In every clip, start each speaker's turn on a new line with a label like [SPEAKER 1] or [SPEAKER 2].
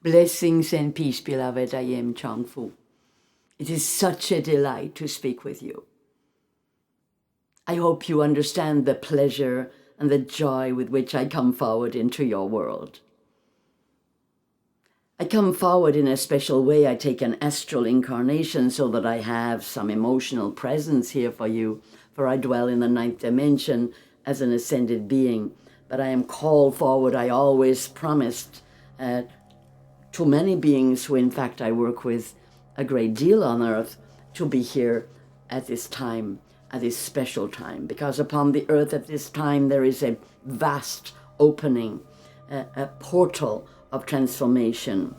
[SPEAKER 1] Blessings and peace, beloved. I am Chung Fu. It is such a delight to speak with you. I hope you understand the pleasure and the joy with which I come forward into your world. I come forward in a special way. I take an astral incarnation so that I have some emotional presence here for you, for I dwell in the 9th dimension as an ascended being. But I am called forward. I always promised to many beings who in fact I work with a great deal on earth to be here at this time, at this special time, because upon the earth at this time there is a vast opening, a portal of transformation.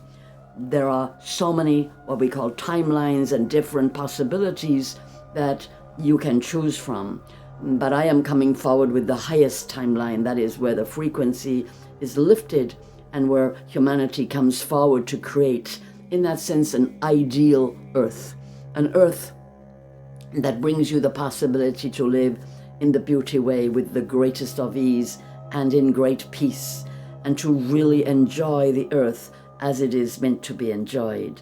[SPEAKER 1] There are so many what we call timelines and different possibilities that you can choose from. But I am coming forward with the highest timeline, that is where the frequency is lifted and where humanity comes forward to create, in that sense, an ideal earth. An earth that brings you the possibility to live in the beauty way with the greatest of ease and in great peace, and to really enjoy the earth as it is meant to be enjoyed.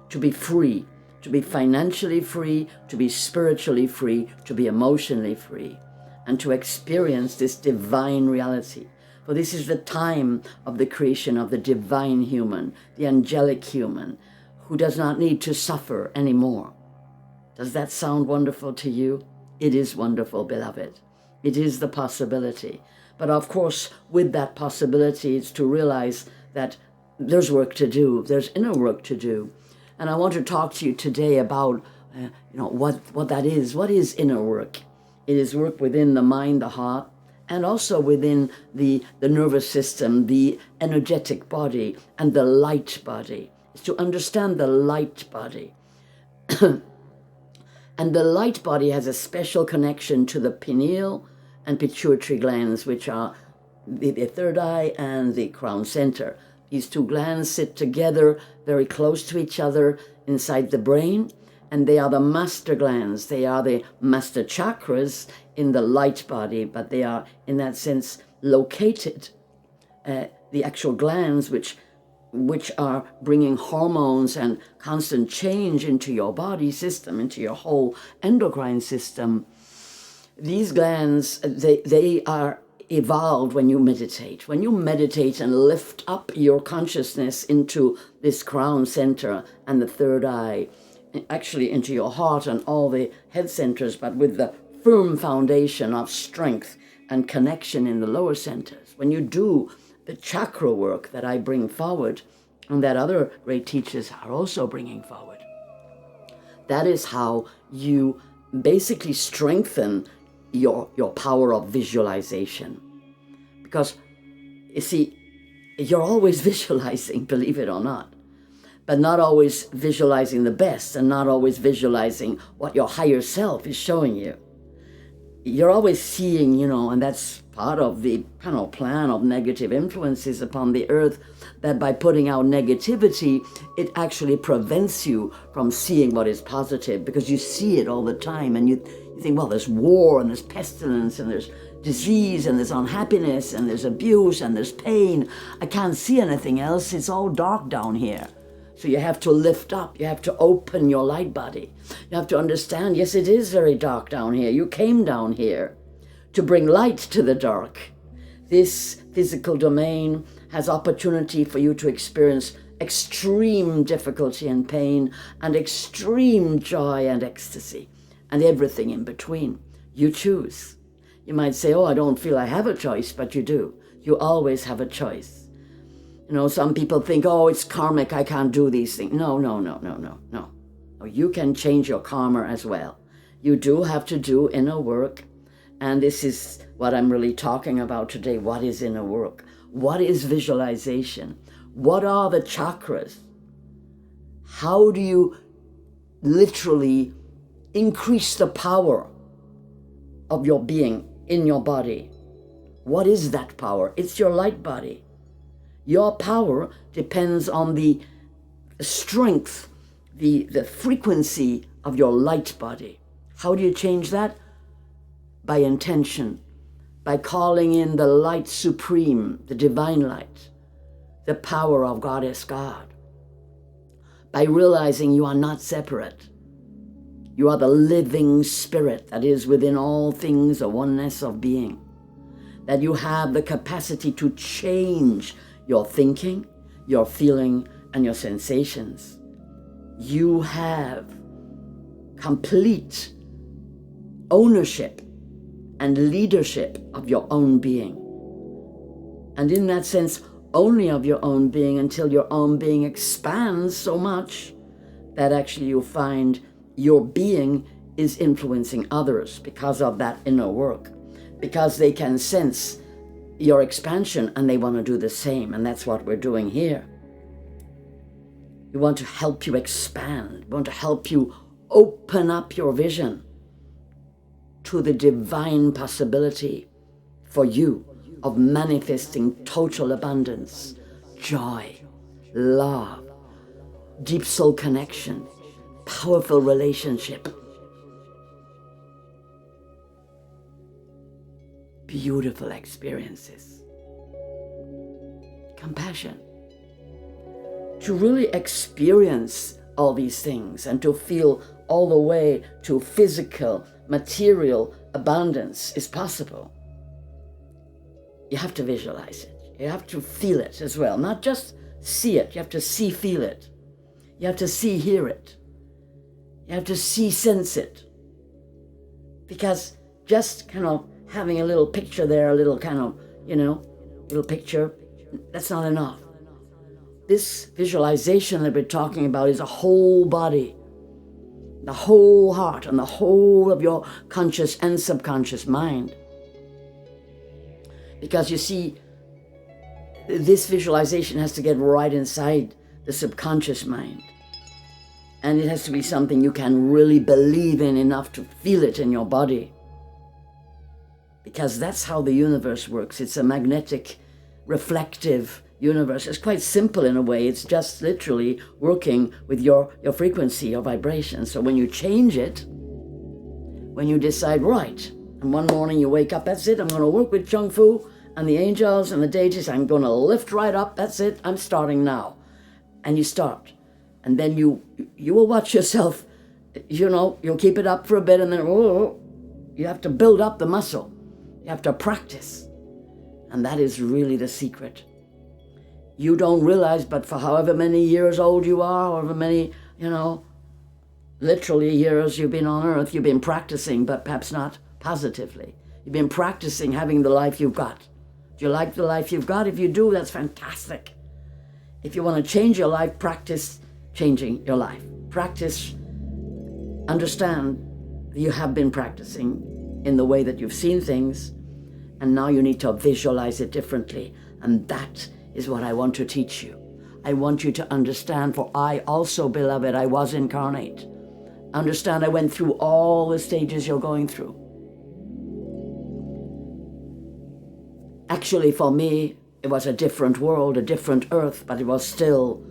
[SPEAKER 1] To be free, to be financially free, to be spiritually free, to be emotionally free, and to experience this divine reality. For this is the time of the creation of the divine human, the angelic human, who does not need to suffer anymore. Does that sound wonderful to you? It is wonderful, beloved. It is the possibility. But of course, with that possibility, it's to realize that there's work to do. There's inner work to do. And I want to talk to you today about what that is. What is inner work? It is work within the mind, the heart, and also within the nervous system, the energetic body, and the light body. It's to understand the light body. And the light body has a special connection to the pineal and pituitary glands, which are the third eye and the crown center. These two glands sit together very close to each other inside the brain, and they are the master glands. They are the master chakras in the light body, but they are, in that sense, located. The actual glands, which are bringing hormones and constant change into your body system, into your whole endocrine system. These glands, they are evolved when you meditate. When you meditate and lift up your consciousness into this crown center and the third eye, actually into your heart and all the head centers, but with the firm foundation of strength and connection in the lower centers. When you do the chakra work that I bring forward and that other great teachers are also bringing forward, that is how you basically strengthen your power of visualization. Because, you see, you're always visualizing, believe it or not, but not always visualizing the best and not always visualizing what your higher self is showing you. You're always seeing, and that's part of the kind of plan of negative influences upon the earth, that by putting out negativity, it actually prevents you from seeing what is positive, because you see it all the time and you think, well, there's war and there's pestilence and there's disease and there's unhappiness and there's abuse and there's pain. I can't see anything else. It's all dark down here. So you have to lift up. You have to open your light body. You have to understand, yes, it is very dark down here. You came down here to bring light to the dark. This physical domain has opportunity for you to experience extreme difficulty and pain and extreme joy and ecstasy and everything in between. You choose. You might say, oh, I don't feel I have a choice, but you do. You always have a choice. Some people think, oh, it's karmic, I can't do these things. No. You can change your karma as well. You do have to do inner work. And this is what I'm really talking about today. What is inner work? What is visualization? What are the chakras? How do you literally increase the power of your being in your body? What is that power? It's your light body. Your power depends on the strength, the frequency of your light body. How do you change that? By intention, by calling in the light supreme, the divine light, the power of Goddess God. By realizing you are not separate. You are the living spirit that is within all things, a oneness of being. That you have the capacity to change your thinking, your feeling, and your sensations. You have complete ownership and leadership of your own being. And in that sense, only of your own being, until your own being expands so much that actually you find your being is influencing others because of that inner work, because they can sense your expansion and they want to do the same. And that's what we're doing here. We want to help you expand. We want to help you open up your vision to the divine possibility for you of manifesting total abundance, joy, love, deep soul connection, powerful relationship, beautiful experiences, compassion. To really experience all these things and to feel all the way to physical, material abundance is possible. You have to visualize it. You have to feel it as well. Not just see it. You have to see, feel it. You have to see, hear it. You have to see, sense it. Because just kind of having a little picture there, a little kind of, little picture, that's not enough. This visualization that we're talking about is a whole body, the whole heart, and the whole of your conscious and subconscious mind. Because you see, this visualization has to get right inside the subconscious mind. And it has to be something you can really believe in enough to feel it in your body. Because that's how the universe works. It's a magnetic, reflective universe. It's quite simple in a way. It's just literally working with your frequency, your vibration. So when you change it, when you decide, right, and one morning you wake up, that's it, I'm going to work with Chung Fu and the angels and the deities, I'm going to lift right up, that's it, I'm starting now. And you start. And then you will watch yourself, you'll keep it up for a bit, and then, you have to build up the muscle. You have to practice. And that is really the secret. You don't realize, but for however many years old you are, however many, literally years you've been on earth, you've been practicing, but perhaps not positively. You've been practicing having the life you've got. Do you like the life you've got? If you do, that's fantastic. If you want to change your life, practice changing your life. Practice, understand you have been practicing in the way that you've seen things, and now you need to visualize it differently. And that is what I want to teach you. I want you to understand, for I also, beloved, I was incarnate. Understand, I went through all the stages you're going through. Actually, for me, it was a different world, a different earth, but it was still,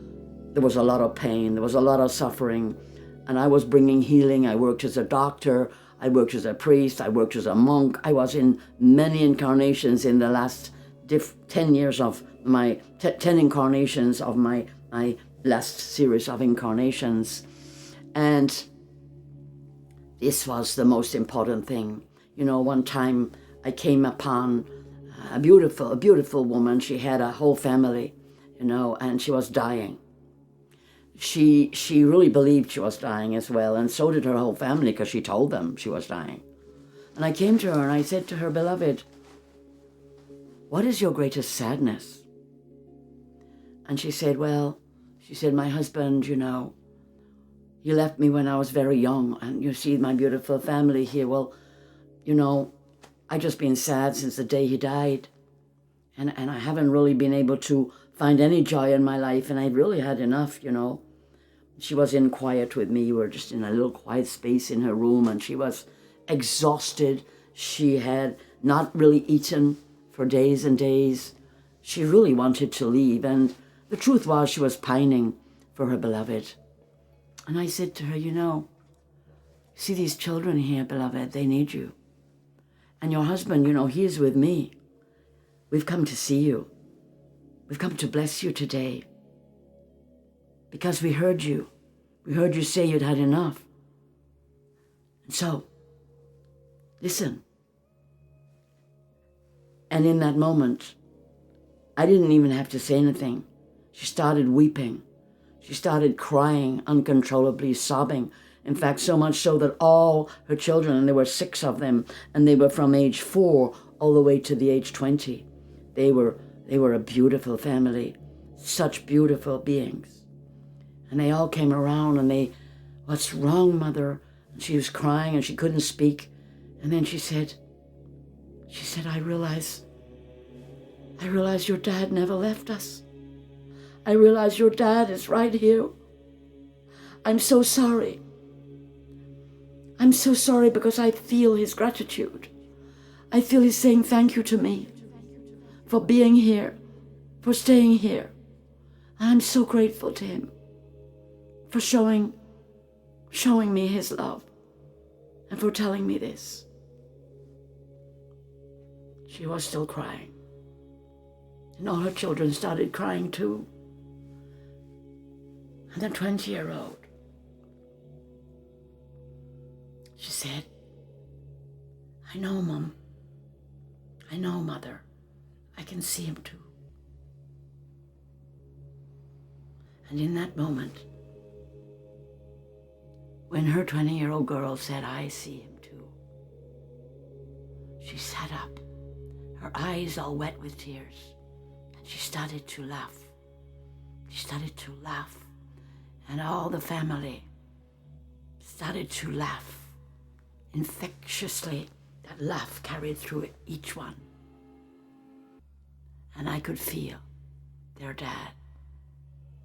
[SPEAKER 1] there was a lot of pain, there was a lot of suffering, and I was bringing healing. I worked as a doctor, I worked as a priest, I worked as a monk. I was in many incarnations in the last 10 years of my, 10 incarnations of my last series of incarnations. And this was the most important thing. One time I came upon a beautiful woman. She had a whole family, and she was dying. She really believed she was dying as well, and so did her whole family, because she told them she was dying. And I came to her and I said to her, beloved, what is your greatest sadness? And she said, my husband, he left me when I was very young, and you see my beautiful family here. Well, I've just been sad since the day he died, and I haven't really been able to find any joy in my life, and I really had enough, She was in quiet with me. We were just in a little quiet space in her room, and she was exhausted. She had not really eaten for days and days. She really wanted to leave, and the truth was she was pining for her beloved. And I said to her, see these children here, beloved, they need you. And your husband, he is with me. We've come to see you. we've come to bless you today because we heard you. We heard you say you'd had enough. And so, listen. And in that moment, I didn't even have to say anything. She started weeping. She started crying uncontrollably, sobbing. In fact, so much so that all her children, and there were 6 of them, and they were from age 4 all the way to the age 20. They were a beautiful family, such beautiful beings. And they all came around and what's wrong, Mother? And she was crying and she couldn't speak. And then she said, I realize your dad never left us. I realize your dad is right here. I'm so sorry. I'm so sorry because I feel his gratitude. I feel he's saying thank you to me for being here, for staying here. I'm so grateful to him for showing me his love and for telling me this. She was still crying. And all her children started crying too. And the 20-year-old, she said, I know, Mom. I know, Mother. I can see him too. And in that moment, when her 20-year-old girl said, I see him too, she sat up, her eyes all wet with tears, and she started to laugh. She started to laugh, and all the family started to laugh. Infectiously, that laugh carried through each one. And I could feel their dad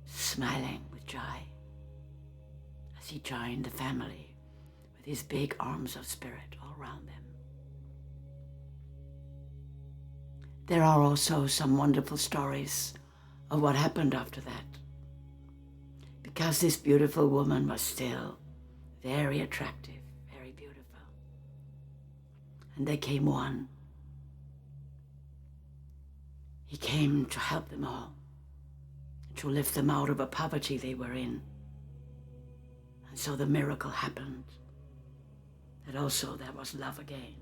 [SPEAKER 1] smiling with joy as he joined the family with his big arms of spirit all around them. There are also some wonderful stories of what happened after that, because this beautiful woman was still very attractive, very beautiful. And there came one. He came to help them all, to lift them out of a poverty they were in. And so the miracle happened, that also there was love again.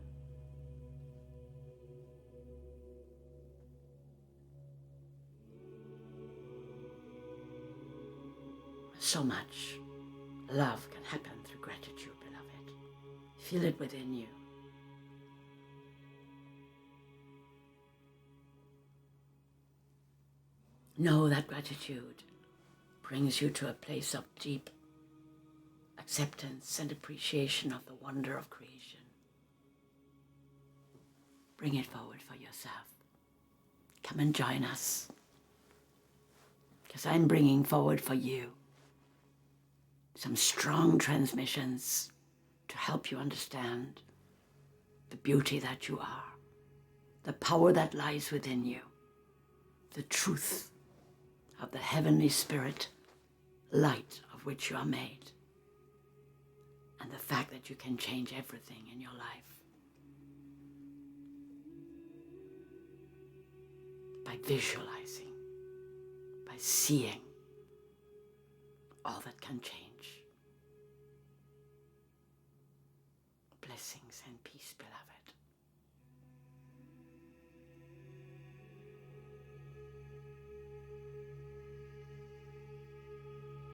[SPEAKER 1] So much love can happen through gratitude, beloved. Feel it within you. Know that gratitude brings you to a place of deep acceptance and appreciation of the wonder of creation. Bring it forward for yourself. Come and join us, because I'm bringing forward for you some strong transmissions to help you understand the beauty that you are, the power that lies within you, the truth of the heavenly spirit, light of which you are made, and the fact that you can change everything in your life by visualizing, by seeing all that can change.